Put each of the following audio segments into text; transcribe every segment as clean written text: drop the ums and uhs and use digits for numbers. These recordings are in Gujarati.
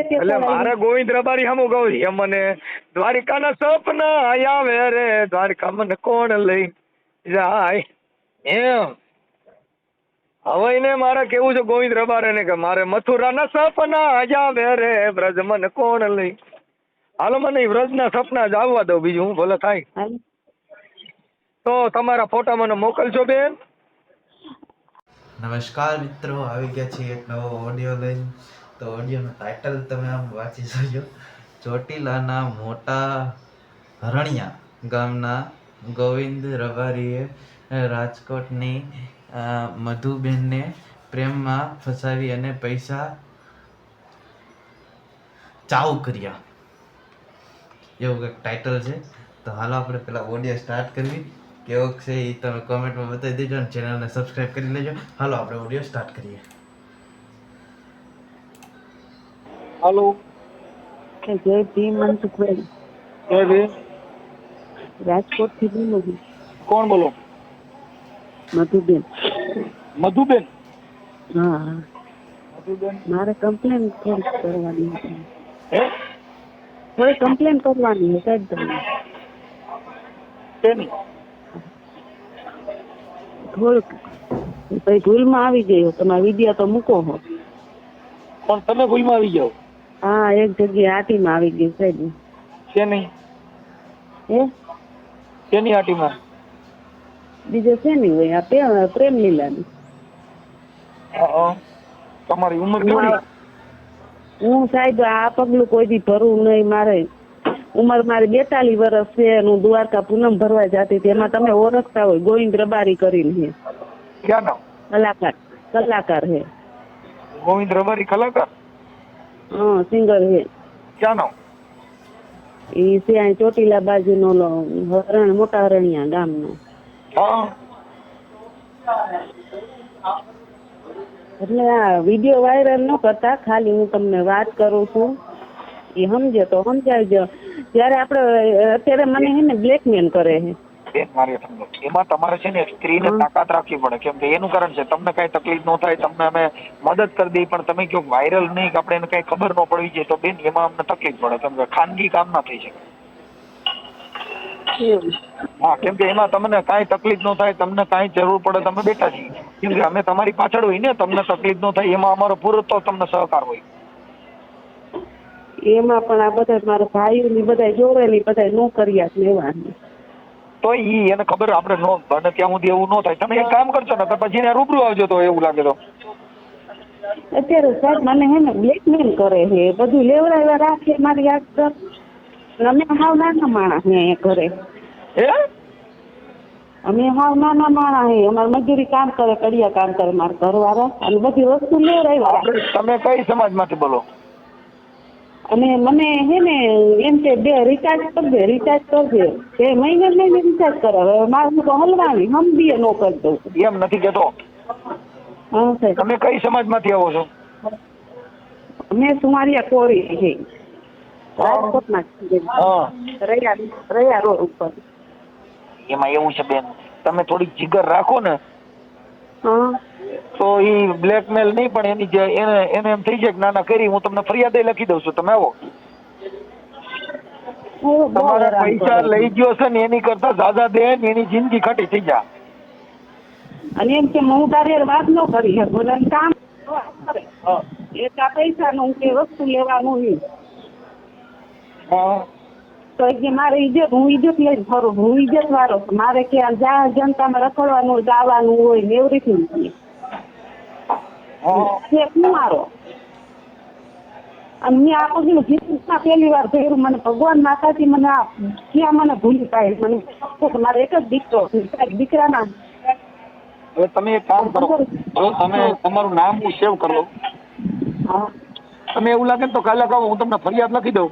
એટલે મારે ગોવિંદ રબારી સામું કહું છે મને દ્વારિકાના સપના આવે રે દ્વારિકા મને કોણ લઈ જાય એમ હવે ને મારે કેવું છે ગોવિંદ રબારી ને કે મારે મથુરાના સપના આવે રે બ્રજ મને કોણ લઈ હાલો મને વ્રજના સપના જ આવવા દો બીજું હું ભલે થાય તો તમારા ફોટા મને મોકલજો બેન. નમસ્કાર મિત્રો, આવી ગયા છીએ એક નવો ઓડિયો લઈને. તો ઓડિયોનું ટાઇટલ તમે આમ વાંચી શકજો. ચોટીલાના મોટા હરણિયા ગામના ગોવિંદ રબારીએ રાજકોટની મધુબેનને પ્રેમમાં ફસાવી અને પૈસા ચાઉ કર્યા, એવું કંઈક ટાઇટલ છે. તો હાલો આપણે પેલા ઓડિયો સ્ટાર્ટ કરવી. કેવો છે એ તમે કોમેન્ટમાં બતાવી દેજો અને ચેનલને સબસ્ક્રાઇબ કરી લેજો. હાલો આપણે ઓડિયો સ્ટાર્ટ કરીએ. હાલો જય ભીમ મનસુખભાઈ, જય ભીમ. રાજકોટ થી બોલું છું. કોણ બોલો? મધુબેન. મધુબેન? હા, મધુબેન મારે કમ્પ્લેન થોડીક કરવાની હતી. હે? થોડી કમ્પ્લેન કરવાની છે સાહેબ તમને. શેની? થોડુંક ભાઈ ભૂલમાં આવી ગયો, તમારા વિડિયો તો મૂકો હો. પણ તમે ભૂલમાં આવી જાઓ? હા, એક જગ્યાએ આટીમાં આવી ગઈ સાહેબ. શેની? હે? શેની આટીમાં? બીજે છે નહીં હોય, આ પ્રેમ લીલાની. તમારી ઉંમર કેવડી? હું સાહેબ આ પગલું કોઈ દી ભરવું નહીં. મારે ઉંમર મારી 42 વર્ષ છે. હું દ્વારકા પૂનમ ભરવા જતી હતી. એમાં તમે ઓળખતા હોય, ગોવિંદ રબારી કરીને છે. ક્યાં નામ? કલાકાર હે. ગોવિંદ રબારી કલાકાર? હા, સિંગર હે. ક્યાં નામ? એ છે અહીં ચોટીલા બાજુનો મોટા હરણિયા ગામનો. હા. એટલે આ વિડીયો વાયરલ ન કરતા, ખાલી હું તમને વાત કરું છું. એ સમજે તો સમજાવજો. ત્યારે આપણે અત્યારે મને હે ને બ્લેકમેલ કરે છે. બેન મારી સમજો, એમાં તમારે છે ને સ્ત્રીને તાકાત રાખવી પડે. કેમ કે એનું કારણ છે તમને કઈ તકલીફ ન થાય, તમને અમે મદદ કરી દઈએ, પણ તમે કહો વાયરલ નહીં કે આપણે એને કઈ ખબર ન પડવી જોઈએ, તો બેન એમાં અમને તકલીફ પડે. કેમ કે ખાનગી કામ ના થઈ શકે. હા, કેમ કે એમાં તમને કાંઈ તકલીફ ન થાય, તમને કાંઈ જરૂર પડે તમે બેઠા છીએ. કેમ કે અમે તમારી પાછળ હોય ને, તમને તકલીફ ન થાય એમાં અમારો પૂરો તો તમને સહકાર હોય. એમાં પણ આ બધા મારા ભાઈઓ ની બધા જોવે ને બધા નોકરિયાત લેવાની. તો એને ખબર આપણે નો બને ત્યાં સુધી એવું ન થાય. તમે એક કામ કરશો ને તો પછી એને રૂબરૂ આવજો તો એવું લાગે તો. અત્યારે સાહેબ મને હે ને બ્લેકમેલ કરે છે, બધું લેવડાવ્યા રાખે મારી આગળ. અમે હાવ નાના માણસ ને અહીંયા ઘરે. હે? અમે હાવ નાના માણસ હે. અમારે મજૂરી કામ કરે, કડિયા કામ કરે મારા ઘરવાળા, અને બધી વસ્તુ લેવડાવ્યા. તમે કઈ સમાજમાંથી બોલો? અને મને હે ને એમ કે રિચાર્જ કરજે, રિચાર્જ કરજે. એ મહિને રિચાર્જ કરે. હવે મારું તો હલવાની હમબીએ નો કરી દઉં. એમ નથી કેતો. હા સાહેબ. તમે કઈ સમાજમાંથી આવો છો? અમે સુમારિયા કોરી છે, રાજકોટમાં. રૈયા રોડ ઉપર. એમાં એવું છે બેન, તમે થોડીક જીગર રાખો ને હા, તો ઈ બ્લેકમેલ નહીં, પણ એને એમ થઈ જાય કે નાના કરી હું તમને ફરિયાદ લખી દઉં છું. તમે આવો. તમારા પૈસા લઈ ગયો છે ને એની કરતા દાદા દે ને એની જિંદગી ખટી થઈ જાય. અને એમ કે હું તારી વાત ન કરી શકું, કામ એટલા પૈસા નું કે વસ્તુ લેવાનું નહીં. તો કે મારે ઇજ્જત, હું ઇજ્જત લઈને ફરું, હું ઇજ્જત વાળો. મારે કે જ્યાં જનતામાં રખડવાનું જવાનું હોય ને એવી રીતે મારો. અને મેં આ પગલું જીતમાં પહેલી વાર ભર્યું. મને ભગવાન માતાજી મને આ ક્યાં મને ભૂલી પાડે. મને મારે એક જ દીકરો, દીકરાના. હવે તમે એક કામ કરો, જો તમે તમારું નામ હું સેવ કરી લઉં. હા, તમે એવું લાગે તો કાલે કહો હું તમને ફરિયાદ લખી દઉં,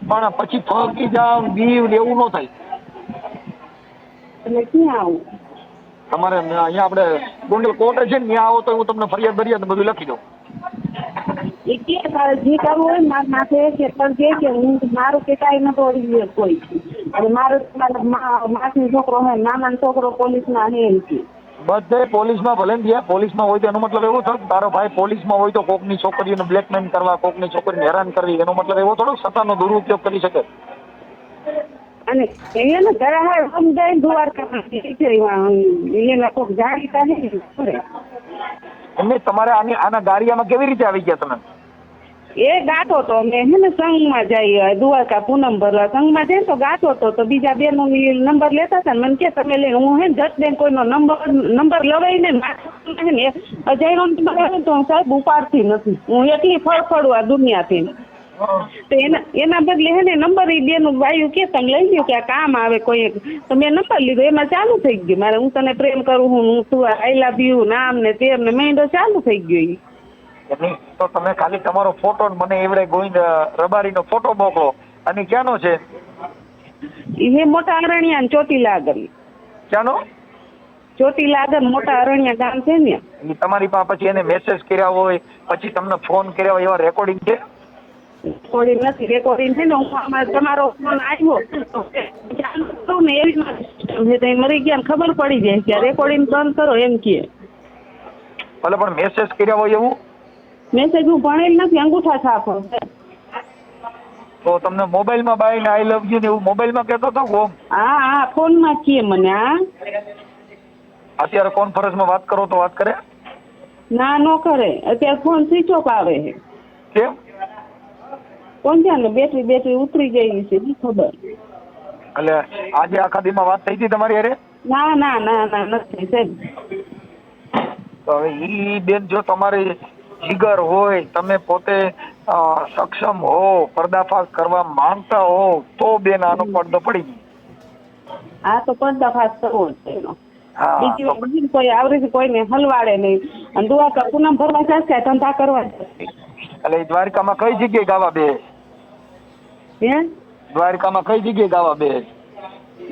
પણ પછી ફકી જાવ દીવ એવું ન થાય. એટલે ક્યાં આવું? તમારે અહીંયા આપણે ગોંડલ કોર્ટ છે ને ત્યાં આવો તો હું તમને ફરિયાદ ભરિયાદ બધું લખી દઉં. એ કે જે કરવું હોય ને મારા માથે કે હું મારું કે કાંઈ ન તોડી કોઈ. અને મારો માસી છોકરો હે, નાના છોકરો પોલીસમાં હે એમ કે. બધે પોલીસમાં ભલે ને ગયા, પોલીસમાં હોય તો એનો મતલબ એવો થોડો તારો ભાઈ પોલીસમાં હોય તો કોકની છોકરીઓને બ્લેકમેલ કરવા, કોકની છોકરીને હેરાન કરવી, એનો મતલબ એવો થોડો સત્તાનો દુરુપયોગ કરી શકે. અને એને ઘરે સમજાય દ્વારકા એને કોક જાણીતા નહીં. એમને તમારે આના ગારિયામાં કેવી રીતે આવી ગયા તમે? એ ગાતો તો અમે હે ને સંઘમાં જઈએ દ્વારકા પૂનમ ભરવા, સંઘમાં જઈએ તો ગાતો તો બીજા બેનો નંબર લેતા હતા ને મને કે તમે લઈને હું હે ને જટ બેન કોઈનો નંબર લવાય ને અજયનો નંબર આવે તો સાહેબ ઉપાડતી નથી, હું એટલી ફળફળું આ દુનિયાથી. તો એના બદલે હે ને નંબર એ બેનું વાયુ કે તમે લઈ લ્યો કે આ કામ આવે કોઈ, તો મેં નંબર લીધો, એમાં ચાલુ થઈ ગયું મારે હું તને પ્રેમ કરું, હું તું આઈ લવ યુ નામ ને તેમ ને મહિનો ચાલુ થઈ ગયો. તો તમે ખાલી તમારો ફોટો મને એવડે ગોવિંદ રબારીનો ફોટો મોકલો. અને ક્યાંનો છે? એ મોટા અરણ્યા ને ચોટીલા આગળ. ક્યાંનો? ચોટીલા આગળ મોટા અરણ્યા ગામ છે ને. તમારી પાસે પછી એને મેસેજ કર્યા હોય, પછી તમને ફોન કર્યા હોય એવા રેકોર્ડિંગ છે? રેકોર્ડિંગ નથી, રેકોર્ડિંગ છે ને હું તમારો ફોન આવ્યો ને એવી મરી ગયા ખબર પડી જાય કે રેકોર્ડિંગ બંધ કરો એમ કે. ભલે પણ મેસેજ કર્યા હોય એવું? મેસેજ હું ભણેલ નથી, અંગૂઠા છાપ. તો તમને મોબાઈલમાં બાઈને આઈ લવ યુ ને એવું મોબાઈલમાં કહેતો હતો? હા ફોનમાં કીએ મને. હા અત્યારે કોન્ફરન્સમાં વાત કરો તો વાત કરે? ના નો કરે, અત્યારે ફોન સ્વિચ ઓફ આવે છે. કેમ? કોણ જાણે બેટરી ઉતરી ગઈ છે ખબર. એટલે આજે આખા દીમાં વાત થઈ હતી તમારી હારે? ના નથી સાહેબ. તો હવે ઈ બેન જો તમારી જીગર હોય, તમે પોતે સક્ષમ હો, પર્દાફાશ કરવા માંગતા હો તો બેન આનો પડદો પડી ગયો. હા તો પર્દાફાશ કરવો છે એનો. હા, બીજી કોઈ આવરી કોઈને હલવાડે નહીં અને દ્વારકા પૂનમ ભરવા જશે, ધંધા કરવા જશે. એટલે દ્વારકામાં કઈ જગ્યાએ ગાવા બે? હે દ્વારકામાં કઈ જગ્યાએ ગાવા બે?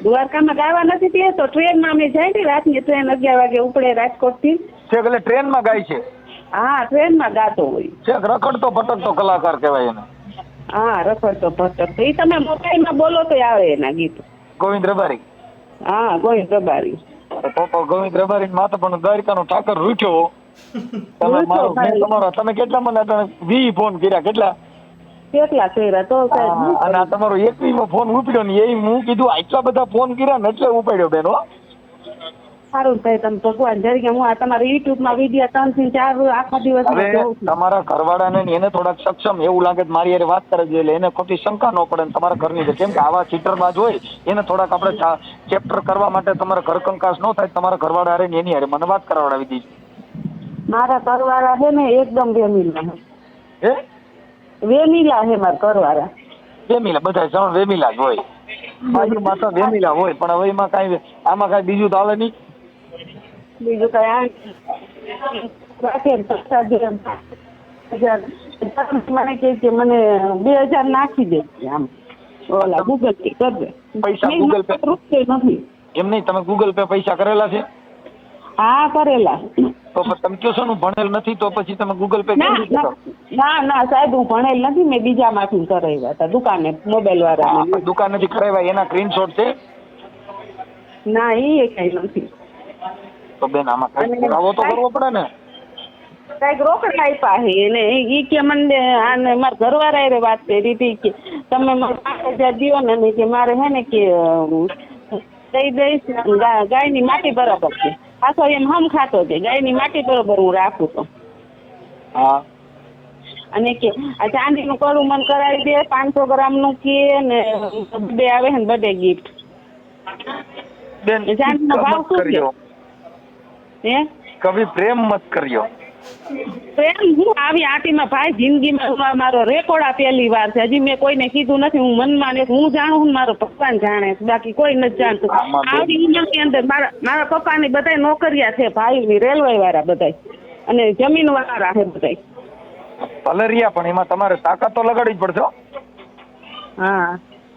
દ્વારકામાં ગાવા નથી તે તો ટ્રેનમાં અમે જાય ને રાતની ટ્રેન 11 વાગે ઉપડે રાજકોટ થી. એટલે ટ્રેનમાં ગાય છે? હા ટ્રેનમાં ગાતો હોય છે. રખડતો ભટકતો કલાકાર કહેવાય એને. હા રખડતો ભટકતો. એ તમે મોબાઈલમાં બોલો તો આવે એના ગીત. ગોવિંદ રબારી? હા ગોવિંદ રબારી. તો ગોવિંદ રબારી માથે પણ દ્વારકાનો ઠાકર રૂઠ્યો. તમે કેટલા મને 20 ફોન કર્યા? કેટલા કર્યા તો અને આ તમારો 21મો ફોન ઉપડ્યો ને એ હું કીધું આટલા બધા ફોન કર્યા ને એટલે ઉપાડ્યો બેન. સારું થાય તમે ભગવાન જરીકે હું આ તમારા યુટ્યુબમાં વિડીયો 3 થી 4 આખા દિવસ તમારા ઘરવાળાને એને થોડાક સક્ષમ એવું લાગે મારી યાર વાત કરે છે એટલે એને ખોટી શંકા ન પડે તમારા ઘરની. કેમ કે આવા ચીટરબાજ હોય એને થોડાક આપણે ચેપ્ટર કરવા માટે તમારા ઘર કંકાસ ન થાય, તમારા ઘરવાળા હારે એની હારે મને વાત કરાવડાવી દીધી. મારા ઘરવાળા છે ને એકદમ વેમીલા હે? વેમીલા છે મારા ઘરવાળા. વેમીલા બધા જણ વેમીલા જ હોય, બાજુમાં તો વેમીલા હોય, પણ હવે એમાં કાંઈ આમાં કાંઈ બીજું તો હાલે નહીં. બીજું કઈ મને મને 2000 નાખી દે આમ ઓલા ગૂગલ પે કરજે. પૈસા ગૂગલ પે નથી? એમ નહીં, તમે ગૂગલ પે પૈસા કરેલા છે? હા કરેલા. તો તમે કહો છો ને ભણેલ નથી તો પછી તમે ગૂગલ પે ના સાહેબ હું ભણેલ નથી, મેં બીજામાંથી કરાવ્યા હતા દુકાને મોબાઈલ વાળા દુકાનેથી કરાવ્યા. એના સ્ક્રીનશોટ છે? ના એ કઈ નથી. તો બેન આમાં કઈ પુરાવો તો કરવો પડે ને. કઈક રોકડા આપ્યા છે એને. ઈ કે મને આને મારા ઘરવાળા વાત કરી હતી કે તમે મને 5000 દો ને કે મારે હે ને કે દઈ દઈશ ગાયની માટી બરાબર છે. પાછો એમ હમ ખાતો છે ગાયની માટી બરોબર હું રાખું તો. હા અને કે આ ચાંદીનું કડું મને કરાવી દે 500 ગ્રામનું કે ને બર્થડે આવે છે ને બર્થડે ગિફ્ટ. બેન ચાંદીનો ભાવ શું છે? હે કભી પ્રેમ મત કર્યો. પ્રેમ હું આવી આટીમાં ભાઈ જિંદગીમાં મારો રેકોર્ડ પહેલી વાર છે. હજી મેં કોઈને કીધું નથી. હું મનમાં હું જાણું છું, મારો ભગવાન જાણે, બાકી કોઈ નથી જાણતું. આવી ઉંમરની અંદર મારા પપ્પાની બધાય નોકરિયા છે, ભાઈ રેલવે વાળા બધાય અને જમીન વાળા છે બધાય. પલરિયા પણ એમાં તમારે તાકાત તો લગાડવી જ પડશે.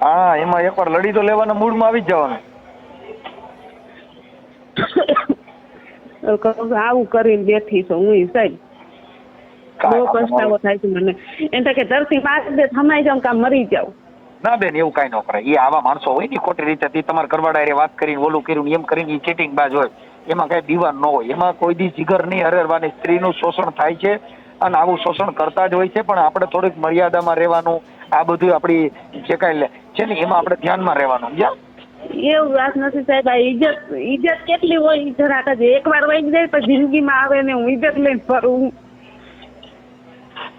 હા એમાં એકવાર લડી તો લેવાના મૂડમાં આવી જ જવાનું. આવું કરીને બેઠી છું હું સાહેબ. બહુ પસ્તાવો થાય છે મને. એમ થાય કે ધરતી મારી દે થમાઈ જાઉં કામ મરી જાઉં. ના બેન એવું કઈ ન કરે. એ આવા માણસો હોય ને ખોટી રીતે તમારા ઘરવાળા વાત કરીને ઓલું કર્યું એમ કરીને ચીટિંગ બાજ હોય. એમાં કઈ દીવા ન હોય, એમાં કોઈ દી જીગર નહીં હરેરવાની. સ્ત્રીનું શોષણ થાય છે અને આવું શોષણ કરતા જ હોય છે, પણ આપણે થોડીક મર્યાદામાં રહેવાનું. આ બધું આપણી જે કાંઈ છે ને એમાં આપણે ધ્યાનમાં રહેવાનું. સમજ્યા? એવું વાત નથી સાહેબ. આ ઈજ્જત કેટલી હોય ઈ જરાક જ એકવાર વહી જાય તો જિંદગીમાં આવે ને હું ઈજ્જત લઈને ફરું.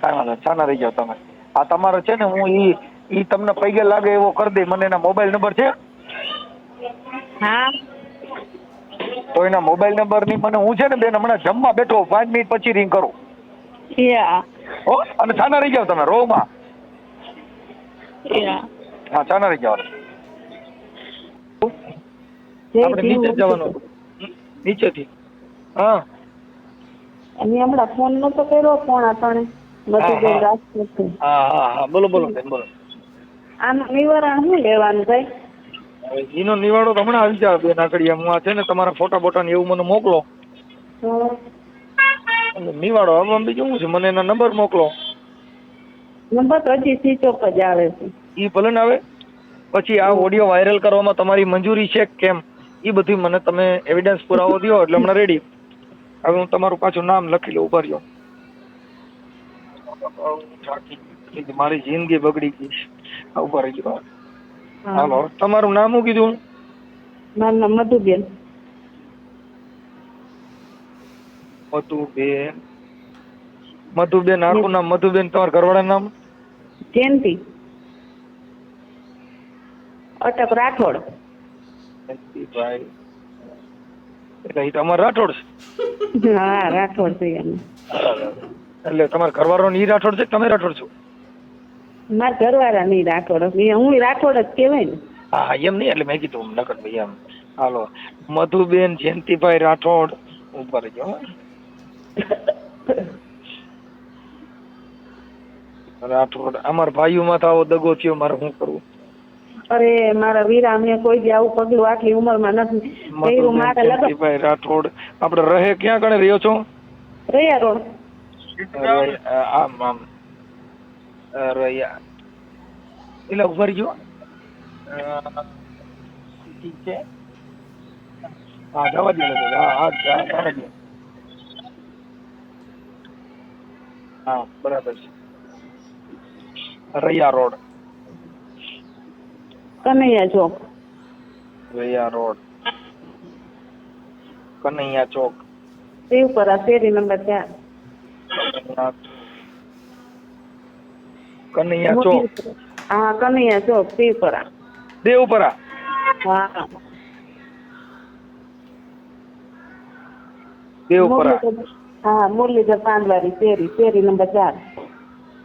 કાંઈ વાંધો નહીં, છાના રહી જાઓ તમે. આ તમારો છે ને હું ઈ તમને પૈગે લાગે એવો કરી દઈ. મને એના મોબાઈલ નંબર છે? હા તો એના મોબાઈલ નંબર ની મને હું છે ને બેન હમણાં જમવા બેઠો 5 મિનિટ પછી રિંગ કરું. યા હો, અને છાના રહી જાઓ તમે રોમાં. યા હા, છાના રહી જાઓ. આપણે નીચે જવાનું નીચેથી. હા અને હમણાં ફોન નતો કર્યો 2:45 મધુબેન રાજકોટ. હા બોલો બેન બોલો. આનું નિવારણ શું લેવાનું ભાઈ? એનો નિવાડો તો હમણાં આવી જાય બેન આકડિયા. હું આ છે ને તમારા ફોટા બોટા ને એવું મને મોકલો. નિવાડો હવે બીજું શું છે, મને એના નંબર મોકલો. નંબર તો હજી સ્વિચ ઓફ જ આવે છે. એ ભલે ને આવે. પછી આ ઓડિયો વાયરલ કરવામાં તમારી મંજૂરી છે કેમ એ બધી મને તમે એવિડન્સ પુરાવો દો એટલે હમણાં રેડી. હવે હું તમારું પાછું નામ લખી લઉં. ઉભા રહ્યો. મારી જિંદગી બગડી ગઈ. ઉભા રહી ગયો. હાલો, તમારું નામ શું કીધું? મારું નામ મધુબેન. મધુબેન આખું નામ મધુબેન. તમારા ઘરવાળા નામ? જયંતિ અટક રાઠોડ. જયંતિભાઈ એટલે એ તમારા રાઠોડ છે? હા રાઠોડ છે એમ. એટલે તમારા ઘરવાળો ઈ રાઠોડ છે? તમે રાઠોડ છો? મારા ઘરવાળા નહીં રાઠોડ. હું રાઠોડ જ કહેવાય ને. હા એમ નહીં એટલે મેં કીધું નકર ભાઈ એમ. હાલો, મધુબેન જયંતિભાઈ રાઠોડ. ઉપર ગયો રાઠોડ. અમારા ભાઈઓમાં તો આવો દગો થયો, મારે શું કરવું? અરે મારા વીરા, અમને કોઈ દી આવું પગલું આટલી ઉંમરમાં નથી કર્યું. મારે લગન. જયંતિભાઈ રાઠોડ. આપણે રહે ક્યાં કણે રહ્યો છો? રહ્યા રોડ. આમ રહ્યા એટલે ઉભર ગયો. ઠીક છે. હા જવા દે. હા હા બરાબર છે. રૈયા રોડ. કનૈયા ચોક. રૈયા રોડ કનૈયા ચોક. શિવપરા શેરી નંબર 4. કનૈયા ચોક. હા કનૈયા ચોક શિવપરા. દેવપરા. હા દેવપરા. હા મુરલીધર પાંડવારી શેરી નંબર 4.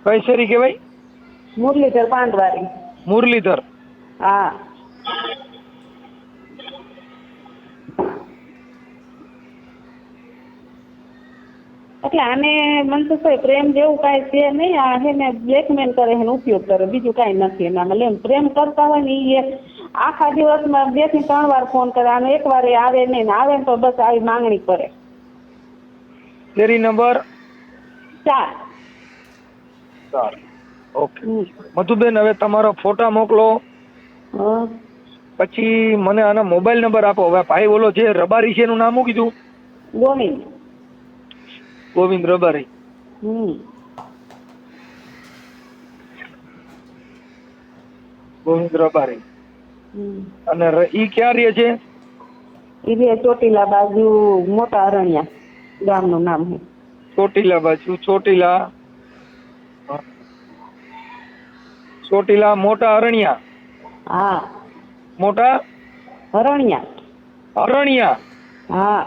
કઈ શેરી કહેવાય? મુરલીધર પાંડવારી. મુરલીધર. હા એટલે આને મનસુખભાઈ પ્રેમ જેવું કાંઈ છે નહીં. આ એને બ્લેકમેલ કરે, એને ઉપયોગ કરે, બીજું કાંઈ નથી એનામાં. એટલે પ્રેમ કરતા હોય ને એ આખા દિવસમાં 2 થી 3 વાર ફોન કરે. આને એક વાર આવે નહીં, આવે ને તો બસ આવી માંગણી કરે. શેરી નંબર 4. ઓકે મધુબેન, હવે તમારો ફોટા મોકલો. પછી મને આના મોબાઈલ નંબર આપો. હવે ભાઈ ઓલો જે રબારી છે એનું નામ શું કીધું? ગોવિંદ. ગોવિંદ રબારી. ગોવિંદ રબારી. અને ઈ ક્યાં રહે છે? ઈ રે ચોટીલા બાજુ મોટા અરણ્યા ગામનું નામ છે. ચોટીલા બાજુ. ચોટીલા મોટા અરણ્યા. હા મોટા અરણ્યા. હા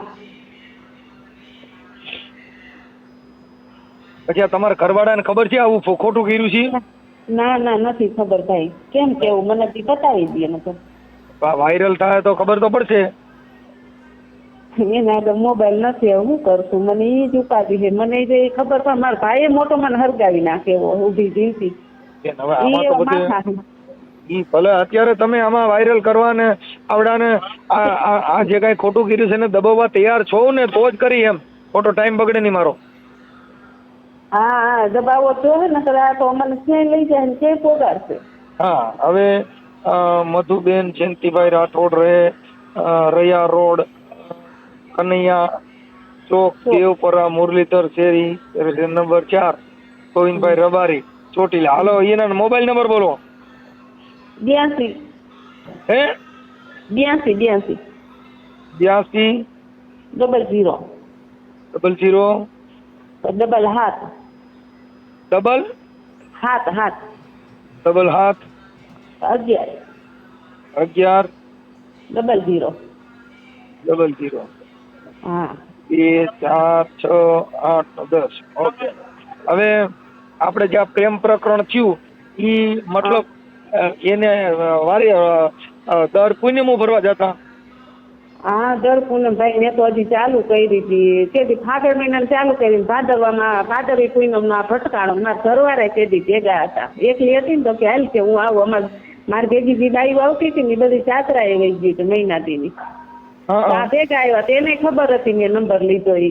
પછી આ તમારા ઘરવાળાને ખબર છે આવું ખોટું કર્યું છે? ના નથી ખબર ભાઈ. કેમ કેવું મને બતાવી દે ને તો વાયરલ થાય તો ખબર તો પડશે. એના આગળ મોબાઈલ નથી. હવે શું કરશું? મને એ જ ઉપાધિ છે. મને એ ખબર પણ મારા ભાઈએ મોટો મને હરગાવી નાખે એવો ઊભી જીવતી. ઈ ભલે અત્યારે તમે આમાં વાયરલ કરવા ને આવડાને આ જે કઈ ખોટું કર્યું છે ને દબાવવા તૈયાર છો ને તો જ કરી એમ. ખોટો ટાઈમ બગડે નહીં મારો. હા દબાવો તો હે ને તો મને ક્યાંય લઈ જાય ને ક્યાંય પોગાડશે. હા હવે મધુબેન જયંતિભાઈ રાઠોડ રહે રૈયા રોડ કનૈયા ચોક, દેવપરા, મુરલીધર શેરી, નંબર 4, ગોવિંદભાઈ રબારી, ચોટીલા. હાલો, એના મોબાઈલ નંબર બોલો. 82 હે 82 82 00 00 ડબલ હાથ ડબલ હાથ હાથ ડબલ 7 11 11 00 00 હા 2 4 6 8 10. ઓકે. હવે આપણે જે આ પ્રેમ પ્રકરણ થયું ઈ મતલબ એને વારે દર પૂનમો ભરવા જતા. હા દર પૂનમ ભાઈ મેં તો હજી ચાલુ કરી હતી તેથી ફાગણ મહિનામાં ચાલુ કરી ભાદરવી પૂનમનો ભટકાણો મારા ઘરવાળા તેથી ભેગા હતા. એકલી હતી ને તો કે હાલ કે હું આવું. મારી ભેગી જે બાઈઓ આવતી હતી ને એ બધી ચાતરાએ વહી ગઈ હતી મહિનાથીની. આ ભેગા આવ્યા તેને ખબર હતી મેં નંબર લીધો. એ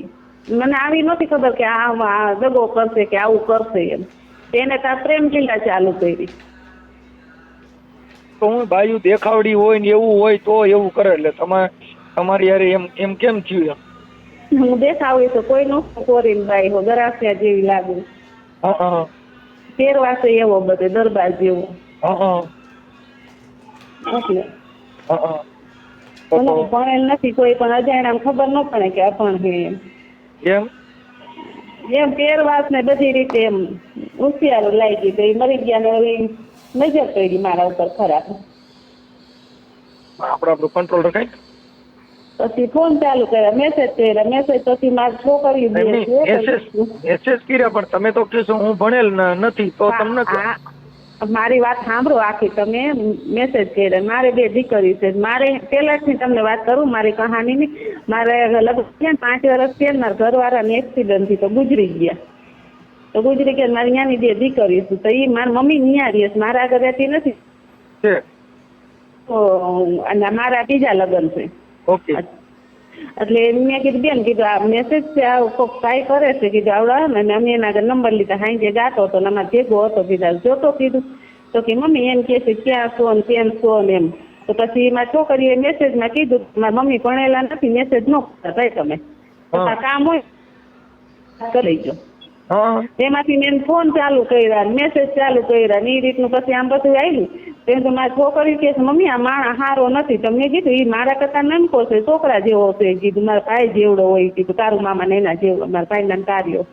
મને આવી નહોતી ખબર કે આ દગો કરશે કે આવું કરશે એમ. તેને ત્યાં પ્રેમ લીલા ચાલુ કરી. તો હું બાયું દેખાવડી હોય ને એવું હોય તો એવું કરે. એટલે તમારી યાર એમ કેમ થયું એમ? હું દેખાવી તો કોઈ નહોતું કોરીને બાઈ હો ગરાસિયા જેવી લાગુ. પહેરવાશે એવો બધે દરબાર જેવો. એટલે ભણેલ નથી કોઈ પણ અજાણ્યાને ખબર ન પડે કે અભણ છે એમ. એમ પહેરવાશ ને બધી રીતે એમ હોશિયાર લાગી ગઈ. મરી ગયા ને નજર પડી મારા ઉપર ખરાબ. આપણું કંટ્રોલ રખાય. પછી ફોન ચાલુ કર્યા, મેસેજ કર્યા. મેસેજ પછી મારી છોકરી મેસેજ કર્યા પણ તમે તો કહેશો હું ભણેલ નથી તો તમને મારી વાત સાંભળો આખી. તમે મેસેજ કર્યા. મારે 2 દીકરી છે. મારે પહેલાથી તમને વાત કરું મારી કહાનીની. મારે લગભગ 5 વર્ષ થયા મારા ઘરવાળાને એક્સિડન્ટથી તો ગુજરી ગયા. મારી ત્યાંની 2 દીકરી છે તો એ મારી મમ્મી ત્યાં રહે છે. મારા આગળ રહેતી નથી. અને મારા બીજા લગ્ન છે. ઓકે. એટલે મેં કીધું બેન કીધું આ મેસેજ કાંઈ કરે છે કીધું આવડા ને અમે એના આગળ નંબર લીધા. હાઈ ગાતો હતો ને અમારે ભેગો હતો. કીધું જોતો કીધું તો કે મમ્મી એમ કે છે ક્યાં છો ને કેમ છો ને એમ. તો પછી મારી છોકરીએ મેસેજમાં કીધું મારી મમ્મી ભણેલા નથી મેસેજ ન કરતા ભાઈ તમે કામ હોય કરી લેજો. એમાંથી મેં ફોન ચાલુ કર્યા મેસેજ ચાલુ કર્યા ને એ રીતનું પછી આમ બધું આવ્યું. તેમ તો મારી છોકરી કે મમ્મી આ માણસ સારો નથી. તમને કીધું એ મારા કરતા નનકો છે છોકરા જેવો છે. કીધું મારા ભાઈ જેવડો હોય. કીધું તારું મામા એના જેવડો મારા ભાઈના કાર્યો.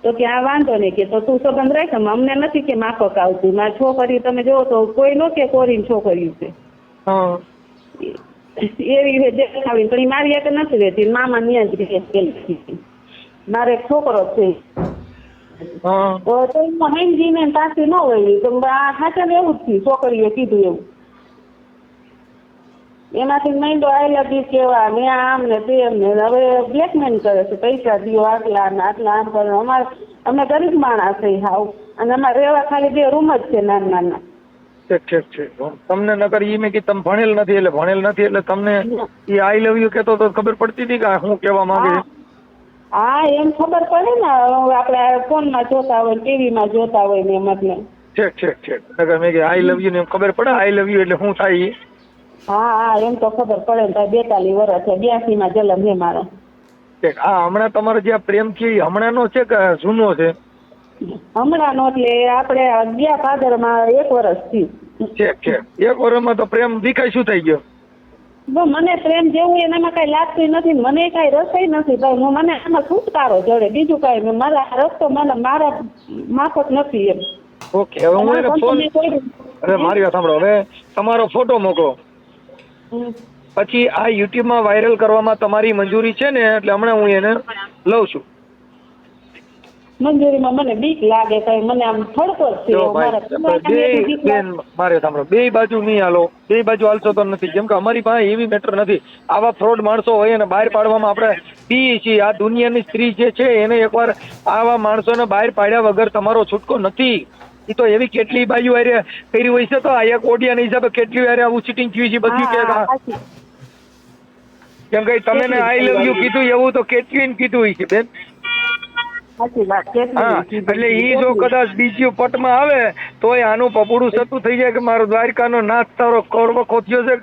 તો કે આ વાંધો નહીં કે તો તું સંબંધ રાખ. અમને નથી કે માફક આવતું. મારી છોકરી તમે જોવો તો કોઈ નો કે કોરીની છોકરી છે એવી દેખાવી. પણ એ મારી એક નથી રહેતી. મામા ત્યાં જ રહે. મારે એક છોકરો છે તો હેમજીને પાછી ન હોય તો આ ખાચા ને એવું જ થયું. છોકરીએ કીધું એવું. એનાથી મહિન્ડો આઈ લવ યુ કેવા ને આમ ને તેમ ને હવે બ્લેકમેલ કરે છે. પૈસા દો આટલા ને આટલા આમ કરે. અમે ગરીબ માણસ છે હાવ. અને અમારે રહેવા ખાલી 2 રૂમ જ છે નાના નાના. ઠીક. તમને નકર ઈ મેં કીધું તમે ભણેલ નથી એટલે તમને ઈ આઈ લવ યુ કેતો તો ખબર પડતી હતી કે હું કેવા માંગે. હા એમ ખબર પડે ને આપણે ફોનમાં જોતા હોય ટીવીમાં જોતા હોય ને મતલબ. ઠીક. નકર મેં કે આઈ લવ યુ ને એમ ખબર પડે આઈ લવ યુ એટલે શું થાય. હા એમ તો ખબર પડે ને. 42 વર્ષ છે. 82 માં જન્મ છે મારો. ઠીક. હમણાં તમારો જે પ્રેમ છે એ હમણાંનો છે કે જૂનો છે? હમણાંનો એટલે આપણે ગયા ભાદરમાં 1 વર્ષ થયું. ઠીક. 1 વર્ષમાં તો પ્રેમ દેખાય શું થઈ ગયો? મને પ્રેમ જેવું એનામાં કઈ લાગતું નથી. મને કઈ રસોઈ નથી ભાઈ. મને આમાં છુટકારો જડે બીજું કઈ મારા રસ્તો મારા માફક નથી એમ. ઓકે. હવે હું એને ફોન મારી વાત સાંભળો. હવે તમારો ફોટો મોકલો. પછી આ યુટ્યુબ માં વાયરલ કરવામાં તમારી મંજૂરી છે ને? એટલે હમણાં હું એને લઉં છું. મંજૂરીમાં મને બીક લાગે કઈ. મને આમ થડકો છે. મારે સાંભળો 2 બાજુ નહીં હાલો. 2 બાજુ હાલશો તો નથી. કેમ કે અમારી પાસે એવી મેટર નથી. આવા ફ્રોડ માણસો હોય અને બહાર પાડવામાં આપણે પીએ છીએ. આ દુનિયાની સ્ત્રી જે છે એને એકવાર આવા માણસોને બહાર પાડ્યા વગર તમારો છૂટકો નથી. એ તો એવી કેટલી બાજુ હારે કરી હોય છે. તો આ એક ઓડિયાના હિસાબે કેટલી હારે આવું ચીટિંગ થયું છે બધું કે કેમ કે તમે આઈ લવ યુ કીધું એવું તો કેટલી કીધું હોય છે બેન. એટલે ઈ જો કદાચ બીજું પટમાં આવે તોય આનું પપુડું સતું થઈ જાય કે મારો દ્વારકાનો નાથ તારો કડવખો થયો છે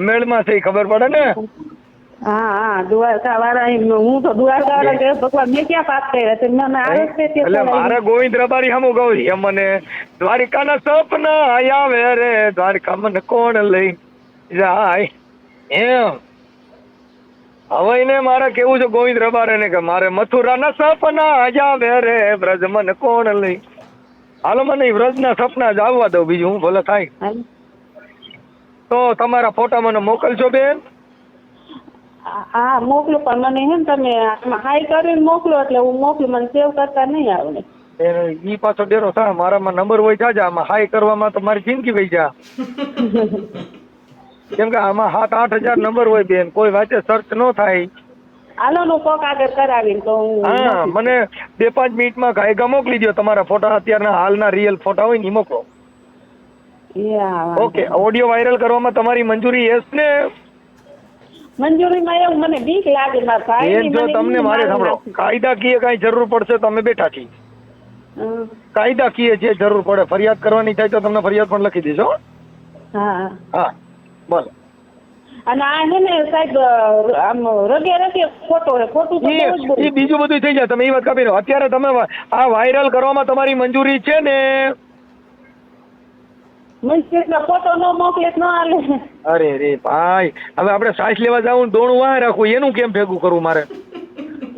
મેળમાં છે ખબર પડે ને. હા દ્વારકા વાળા હું તો દ્વારકા વાળા કે ભગવાન મેં ક્યાં પાપ કર્યા છે મને આરસ છે તે એટલે મારે ગોવિંદ રબારી હમું ગૌરી એમ મને દ્વારિકાના સપના આવે રે દ્વારકા મને કોણ લઈ જાય એમ હવે ને મારે કેવું છે ગોવિંદ રબારે ને કે મારે મથુરાના સપના આવે રે બ્રજ મને કોણ લઈ હાલો મને વ્રજના સપના જ આવવા દો બીજું હું ભલે થાય તો તમારા ફોટા મને મોકલજો બેન હા મોકલું પણ મને હે ને તમે આમાં હાઈ કરીને મોકલો એટલે હું મોકલું મને સેવ કરતા નહીં આવડે ઈ પાછો ડેરો થાય મારામાં નંબર હોય જાજા આમાં હાઈ કરવામાં તો મારી જિંદગી વહી જા કેમ કે આમાં 7-8 હજાર નંબર હોય બેન કોઈ વાંચે સર્ચ ન થાય હાલો નું કોક આગળ કરાવીને તો હું હા મને 2-5 મિનિટમાં ગાયગા મોકલી દો તમારા ફોટા અત્યારના હાલના રિયલ ફોટા હોય ને ઈ મોકલો ઓકે ઓડિયો વાયરલ કરવામાં તમારી મંજૂરી યસ ને મંજૂરીમાં એવું મને બીક લાગે મારા ભાઈ બેન જો તમને મારે સાંભળો કાયદાકીય કાંઈ જરૂર પડશે તો અમે બેઠા છીએ કાયદાકીય જે જરૂર પડે ફરિયાદ કરવાની થાય તો તમને ફરિયાદ પણ લખી દેજો હા હા બોલો અને આ છે ને સાહેબ આમ રગે રગે ખોટો ખોટું તો બહુ જ બોલે. એ બીજું બધું થઈ જાય તમે એ વાત કાપી લો અત્યારે તમે આ વાયરલ કરવામાં તમારી મંજૂરી છે ને મંજૂરીમાં ફોટો ન મોકલે તો ન હાલે અરે રે ભાઈ હવે આપણે સાસ લેવા જાવું દોણું વાહ રાખવું એનું કેમ ભેગું કરવું મારે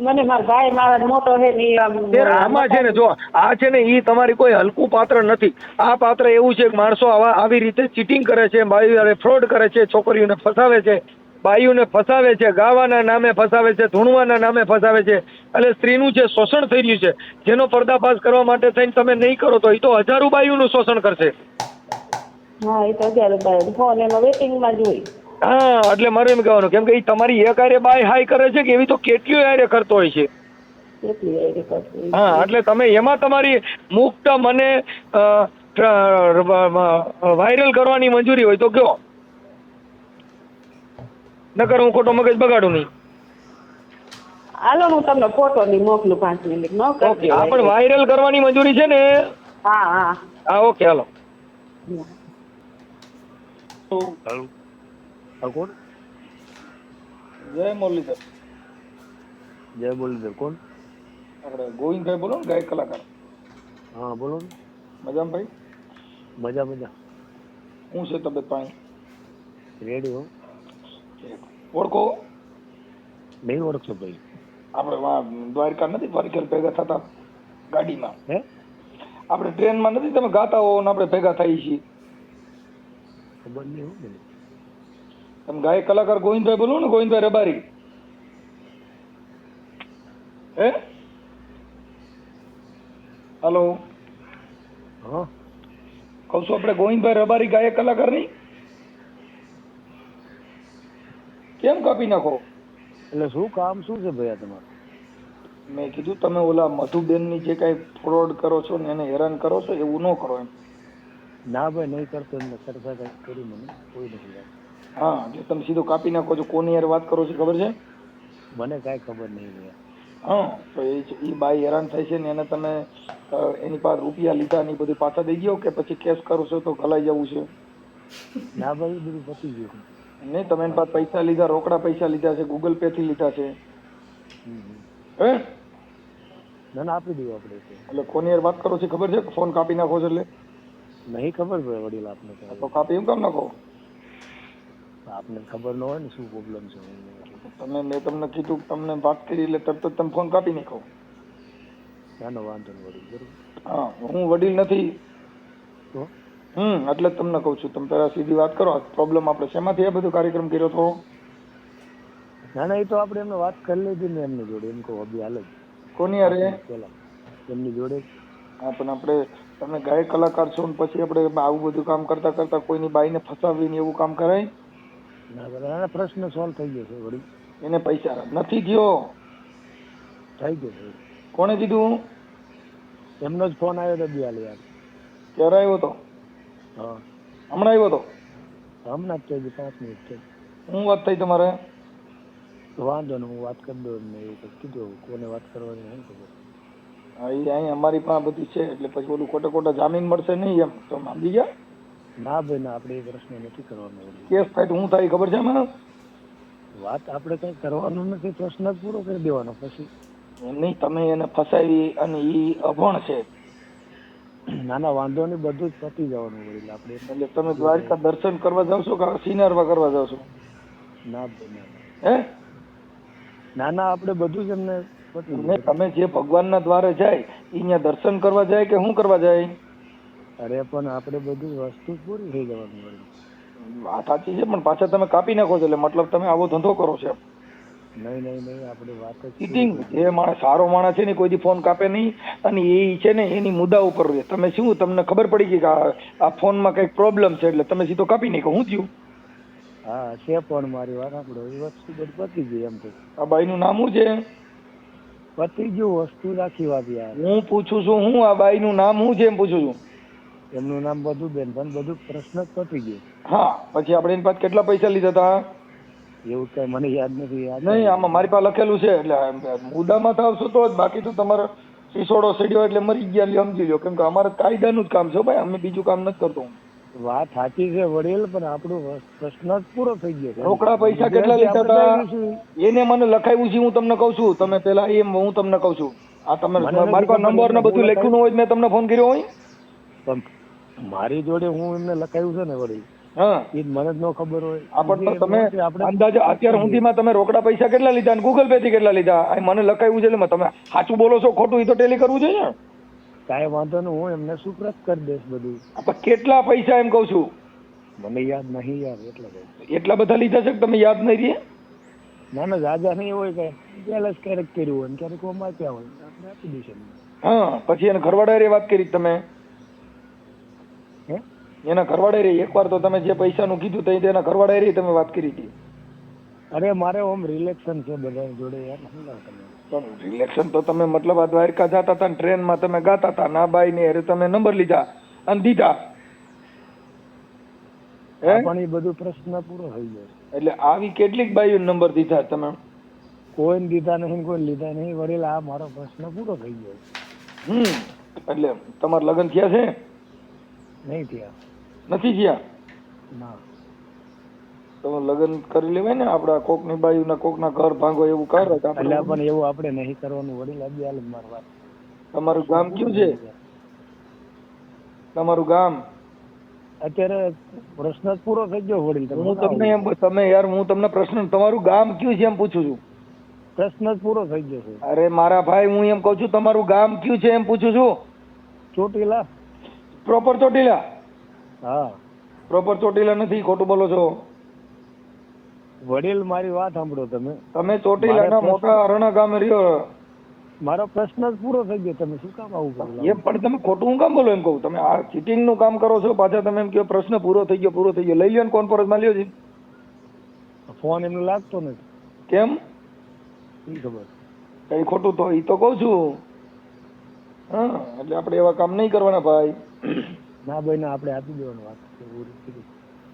મને મારા ભાઈ મારા મોટો છે ને ઈ આમ આમાં છે ને જો આ છે ને ઈ તમારી કોઈ હલકું પાત્ર નથી આ પાત્ર એવું છે કે માણસો આવી રીતે ચીટિંગ કરે છે બાઈઓ ફ્રોડ કરે છે છોકરીઓને ફસાવે છે બાઈઓને ફસાવે છે ગાવાના નામે ફસાવે છે ધૂણવાના નામે ફસાવે છે એટલે સ્ત્રીનું જે શોષણ થઈ રહ્યું છે જેનો પર્દાફાશ કરવા માટે થઈને તમે નહીં કરો તો એ તો હજારો બાઈઓનું શોષણ કરશે હા એ તો 1000 ફોન એમાં વેટિંગમાં જ હોય હા એટલે મારે એમ કહેવાનું કેમ કે એ તમારી એક હારે બાય હાઈ કરે છે કે એવી તો કેટલીઓ હારે કરતો હોય છે એટલી આઈડી કરતી હા એટલે તમે એમાં તમારી મુક્ત મને વાયરલ કરવાની મંજૂરી હોય તો કયો નકર હું ખોટો મગજ બગાડું નહીં હાલો હું તમને ફોટો ની મોકલું 5 મિનિટ નો ઓકે હા પણ વાયરલ કરવાની મંજૂરી છે ને હા હા હા ઓકે હાલો કોણ જય મુરલીધર જય બોલીધર કોણ આપણે ગોવિંદભાઈ બોલો ને ગાયક કલાકાર હા બોલો ને મજામાં ભાઈ મજા મજા શું છે તબિયત પાણી રેડી હો ઓળખો નહીં ઓળખશો ભાઈ આપણે દ્વારકા નથી દ્વારકા ભેગા થતા ગાડીમાં હે આપણે ટ્રેનમાં નથી તમે ગાતા હો ને આપણે ભેગા થઈએ છીએ ખબર નહીં હો મને તમે ગાયક કલાકાર ગોવિંદભાઈ બોલો ને ગોવિંદભાઈ રબારી હે હલો હા કહું છું આપણે ગોવિંદભાઈ રબારી ગાયક કલાકાર નહીં કેમ કાપી નાખો એટલે શું કામ શું છે ભાઈ આ તમારું મેં કીધું તમે ઓલા મધુબેનની જે કાંઈ ફ્રોડ કરો છો ને એને હેરાન કરો છો એવું ન કરો એમ ના ભાઈ નહીં કરતો એમને સરસા કંઈક કરી મને કોઈ નથી વાત હા એટલે તમે સીધો કાપી નાખો છો કોની યાર વાત કરો છો ખબર છે મને કાંઈ ખબર નહીં ભાઈ હા તો એ બાઈ હેરાન થાય છે ને એને તમે એની પાસે રૂપિયા લીધા ને એ બધું પાછા દઈ ગયો કે પછી કેસ કરો છો તો ગલાઈ જવું છે ના ભાઈ બધું પતી ગયું નહીં તમે એની પાસે પૈસા લીધા રોકડા પૈસા લીધા છે ગૂગલ પે થી લીધા છે હે ના ના આપી દઉં આપણે એટલે કોની યાર વાત કરો છો ખબર છે ફોન કાપી નાખો છો એટલે નહીં ખબર ભાઈ વડીલ આપને તો કાપી એમ કામ નાખો આપને ખબર ન હોય ને શું પ્રોબ્લેમ છે તમે મેં તમને કીધું તમને વાત કરી એટલે તરત જ તમે ફોન કાપી નાખો ના ના વાંધો નહીં વડીલ બરોબર હા હું વડીલ નથી તો એટલે જ તમને કહું છું તમે પેલા સીધી વાત કરો પ્રોબ્લેમ આપણે શેમાંથી આ બધો કાર્યક્રમ કર્યો હતો ના ના એ તો આપણે એમને વાત કરી લીધી ને એમની જોડે એમ કહું અભી હાલ જ કોની યાર પેલા એમની જોડે હા પણ આપણે તમે ગાયક કલાકાર છો ને પછી આપણે આવું બધું કામ કરતા કરતા કોઈની બાઈને ફસાવીને એવું કામ કરાય ના બરાબર પ્રશ્ન સોલ્વ થઈ ગયો છે વળી એને પૈસા નથી થયો થઈ ગયો છે કોણે કીધું એમનો જ ફોન આવ્યો હતો બિયાલ યાર ક્યારે આવ્યો હતો હા હમણાં આવ્યો હતો હમણાં જ થઈ 5 મિનિટ થઈ શું વાત થઈ તમારે વાંધો ને હું વાત કરી દઉં એમને એવું કંઈક કીધું કોને વાત કરવાની નહીં ખબર હા એ અહીં અમારી પાસે બધી છે એટલે પછી ઓલું ખોટા જામીન મળશે નહીં એમ તો સમજી ગયા ના ભાઈ ના આપણે એ પ્રશ્ન નથી કરવાનો કેસ થાય તો હું થાય ખબર છે એમાં વાત આપણે કઈ કરવાનું નથી, પ્રશ્ન જ પૂરો કરી દેવાનો. પછી એમ નહીં, તમે એને ફસાવી અને ઈ અભણ છે નાના વાંધો નહીં, બધું જ પતી જવાનું વડીલ. આપણે એટલે તમે દ્વારકા દર્શન કરવા જાવ છો કે સિનારવા કરવા જાવ છો? ના ભાઈ ના હે ના ના, આપણે બધું જ એમને પતી અને ગયું. તમે જે ભગવાનના દ્વારે જાય ઈ અહીંયા દર્શન કરવા જાય કે શું કરવા જાય? અરે પણ આપણે બધી વસ્તુ પૂરી થઈ જવાનું વડીલ. વાત સાચી છે, પણ પાછા તમે કાપી નાખો છો, એટલે મતલબ તમે આવો ધંધો કરો છો. નહીં નહીં નહીં, આપણે વાત જ પૂરી ચીટિંગ. થઈ ગઈ. જે માણસ સારો માણસ છે ને કોઈ દી ફોન કાપે નહીં, અને એ છે ને એની મુદ્દા ઉપર રહે. તમે શું, તમને ખબર પડી ગઈ કે આ ફોનમાં કઈક પ્રોબ્લેમ છે એટલે તમે સીધો કાપી નાખો. શું થયું? હા છે, પણ મારી વાત આપણો એ વસ્તુ બધી પતી ગઈ એમ કહું. આ બાઈનું નામ શું છે? પતી ગયું, વસ્તુ રાખી વાત યાર. હું પૂછું છું, હું આ બાઈનું નામ શું છે એમ પૂછું છું. એમનું નામ બધું બેન, પણ બધું પ્રશ્ન જ પતી ગયો. હા, પછી આપણે એની પાસે કેટલા પૈસા લીધા હતા? એવું કઈ મને યાદ નથી. યાદ નહીં, આમાં મારી પાસે લખેલું છે, એટલે મુદ્દામાં આવશો તો જ, બાકી તો તમારે સિસોડો સીડ્યો એટલે મરી ગયા એટલે સમજી લો. કેમ કે અમારે કાયદાનું જ કામ છે ભાઈ, અમે બીજું કામ નથી કરતો. વાત સાચી છે વડીલ, પણ આપણો પ્રશ્ન જ પૂરો થઈ ગયો છે. રોકડા પૈસા કેટલા લીધા હતા એને મને લખાવ્યું છે, હું તમને કઉ છું. તમે પેલા એમ હું તમને કઉ છું. આ તમે મારી પાસે નંબર ને બધું લખ્યું હોય મેં તમને ફોન કર્યો હોય. પણ મારી જોડે હું એમને લખાયું છે ને વડીલ, હા, એ જ મને જ ન ખબર હોય. પણ તમે અંદાજે અત્યાર સુધીમાં તમે રોકડા પૈસા કેટલા લીધા અને ગૂગલ પે થી કેટલા લીધા આ મને લખાવ્યું છે, એટલે તમે સાચું બોલો છો ખોટું એ તો ટેલી કરવું જોઈએ ને. કાંઈ વાંધો નહીં, હું એમને સુપ્રત કરી દઈશ બધું. આપણે કેટલા પૈસા એમ કઉ છું? મને યાદ નહીં યાર, એટલે કઈ. એટલા બધા લીધા છે કે તમે યાદ નહીં રહે? ના ના, જાજા નહીં હોય કઈ, પેલા જ ક્યારેક કર્યું હોય ને ક્યારેક ઓમાં ક્યાં હોય, આપણે આપી દઈશું એમને. હા, પછી એને ઘરવાળા વાત કરી તમે? હે? એના ઘરવાળા રહી એકવાર તો તમે જે પૈસાનું કીધું તો એના ઘરવાળા રહી તમે વાત કરી હતી. અરે મારે ઓમ રિલેક્શન છે બધા જોડે યાર, સમજાવ તમે. પણ રિલેક્શન તો તમે મતલબ આ દ્વારકા જતા હતા ટ્રેનમાં તમે ગાતા હતા ના બાઈ ને અરે તમે નંબર લીધા અને દીધા. પણ એ બધું પ્રશ્ન પૂરો થઈ ગયો. એટલે આવી કેટલીક બાઈઓ નંબર દીધા તમે? કોઈને દીધા નહીં, કોઈ લીધા નહીં વડીલ, આ મારો પ્રશ્ન પૂરો થઈ ગયો. એટલે તમારા લગ્ન થયા છે? નહીં થયા. નથી થયા? ના. તમે લગ્ન કરી લેવાય ને, આપડા કોક ની બાયુ ના કોક ના ઘર ભાંગો એવું કરે. એટલે પણ એવું આપણે નહીં કરવાનું વડીલ. આજે હાલ મારી વાત. તમારું ગામ કયું છે? તમારું ગામ? અત્યારે પ્રશ્ન જ પૂરો થઈ ગયો વડીલ. હું તમને એમ તમે યાર હું તમને પ્રશ્ન તમારું ગામ કયું છે એમ પૂછું છું. પ્રશ્ન જ પૂરો થઈ ગયો છે. અરે મારા ભાઈ હું એમ કઉ છું તમારું ગામ કયું છે એમ પૂછું છું. ચોટીલા. પ્રોપર ચોટીલા? હા. પ્રોપર ચોટીલા નથી, ખોટું બોલો છો વડીલ. મારી વાત સાંભળો તમે. તમે ચોટીલાના મોટા અરણા ગામે રહ્યો. મારો પ્રશ્ન જ પૂરો થઈ ગયો, તમે શું કામ આવું કરો? એમ પણ તમે ખોટું હું કામ બોલો એમ કહું? તમે આ ચીટિંગ નું કામ કરો છો, પાછા તમે એમ કહો પ્રશ્ન પૂરો થઈ ગયો, પૂરો થઈ ગયો. લઈ લ્યો ને કોન્ફરન્સ માં લ્યો છે. ફોન એમને લાગતો નથી. કેમ? એ ખબર. કઈ ખોટું તો એ તો કઉ છું. હા, એટલે આપણે એવા કામ નહીં કરવાના ભાઈ. ના ભાઈ ના, આપણે આપી દેવાનું વાત.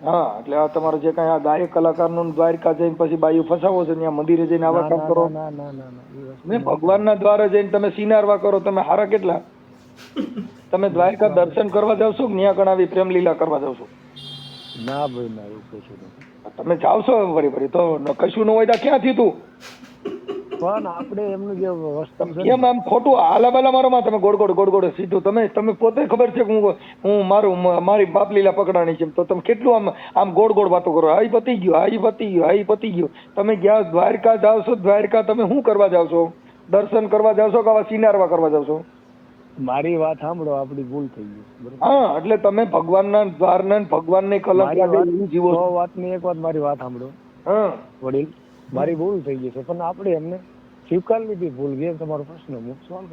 હા, એટલે આ તમારે જે કઈ આ ગાયક કલાકાર નું દ્વારકા જઈને પછી બાયુ ફસાવો છે ત્યાં મંદિરે જઈને આવા કામ કરો. ના ના ના ના, મેં ભગવાનના દ્વારે જઈને તમે સિનારવા કરો, તમે હારા કેટલા? તમે દ્વારકા દર્શન કરવા જાવ છો કે ન્યા કણાવી પ્રેમ લીલા કરવા જાવ છો? ના ભાઈ ના, એવું કશું નથી. તમે જાવ છો ફરી ફરી તો કશું ન હોય તો ક્યાંથી તું? પણ આપણે એમનું જે વસ્તુ છે કેમ આમ ખોટું આલા બાલા મારો માં તમે ગોળ ગોળ સીધું તમે પોતે ખબર છે કે હું મારી બાપ લીલા પકડાણી છે તો તમે કેટલું આમ ગોળ વાતો કરો. આ પતી ગયું, આ પતી ગયું, આ પતી ગયું. તમે ગયા દ્વારકા જાવ છો, દ્વારકા તમે શું કરવા જાવ છો? દર્શન કરવા જાવ છો કે આવા સિનારવા કરવા જાવ છો? મારી વાત સાંભળો, આપડી ભૂલ થઈ ગઈ. હા, એટલે તમે ભગવાનના દ્વારના ભગવાનને કલંક લાગે એવું જીવો છો. વાતની એક વાત મારી વાત સાંભળો. હા વડીલ, મારી ભૂલ થઈ ગઈ છે, પણ આપણે એમને સ્વીકાર લીધી ભૂલ. જે તમારો પ્રશ્ન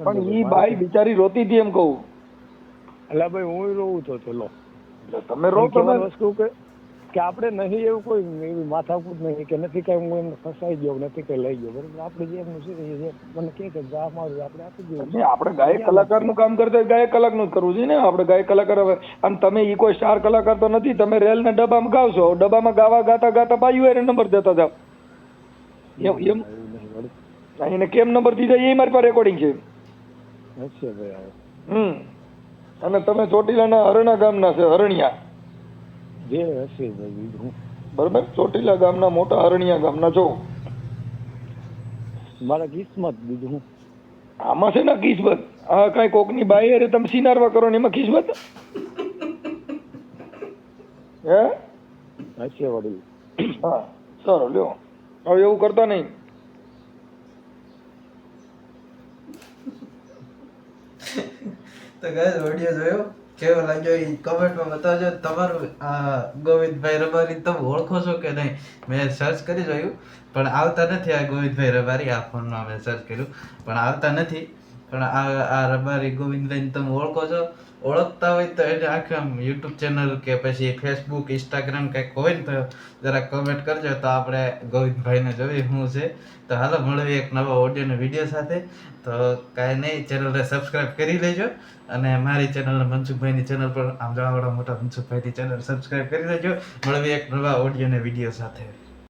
પણ ઈ બાઈ બિચારી રોતી હતી એમ કહું. એટલે ભાઈ હું રોવું તો ચલો તમે રો વસ્તુ કે આપણે નહીં એવું કોઈ એવી માથાકૂટ નહીં કે નથી કઈ હું એમને ફસાઈ ગયો, નથી કઈ લઈ ગયો. બરોબર, આપણે જે એમનું છે મને કે આ મારું આપણે આપી દઈએ. આપણે ગાયક કલાકાર નું કામ કરતા ગાયક કલાક નું જ કરવું જોઈએ ને. આપણે ગાયક કલાકાર હવે અને તમે ઈ કોઈ સ્ટાર કલાકાર તો નથી. તમે રેલ ના ડબ્બામાં ગાવશો, ડબ્બામાં ગાવા ગાતા પાયું એને નંબર દેતા જાવ. એમ એને કેમ નંબર દીધા એ મારી પાસે રેકોર્ડિંગ છે. અને તમે ચોટીલાના હરણા ગામના છે, હરણિયા. જે હશે ભાઈ, બરાબર, ચોટીલા ગામના મોટા હરણિયા ગામના છો. મારા કિસ્મત બીજું હું. આમાં છે ને કિસ્મત, આ કઈ કોકની બાઈ અરે તમે સિનારવા કરો ને એમાં કિસ્મત હે? હાસ્ય વડીલ. હા સારું લ્યો, હવે એવું કરતા નહીં. તો ગાઈસ વિડિયો જોયો કેવો લાગ્યો એ કમેન્ટમાં બતાવજો. તમારું આ ગોવિંદભાઈ રબારી તમે ઓળખો છો કે નહીં? મેં સર્ચ કરી જોયું પણ આવતા નથી. આ ગોવિંદભાઈ રબારી આ ફોનમાં મેં સર્ચ કર્યું પણ આવતા નથી. પણ આ રબારી ગોવિંદભાઈને તમે ઓળખો છો? ઓળખતા હોય તો એને આખા યુટ્યુબ ચેનલ કે પછી ફેસબુક ઇન્સ્ટાગ્રામ કંઈક હોય ને તો જરાક કમેન્ટ કરજો તો આપણે ગોવિંદભાઈને જોઈએ શું છે. તો હાલો મળીએ એક નવા ઓડિયોના વિડીયો સાથે. તો કાંઈ નહીં, ચેનલને સબસ્ક્રાઈબ કરી લેજો અને મારી ચેનલ મનસુખભાઈની ચેનલ પર આમ જવાવાળા મોટા મનસુખભાઈની ચેનલ સબસ્ક્રાઈબ કરી લેજો. મળીએ એક નવા ઓડિયોના વિડીયો સાથે.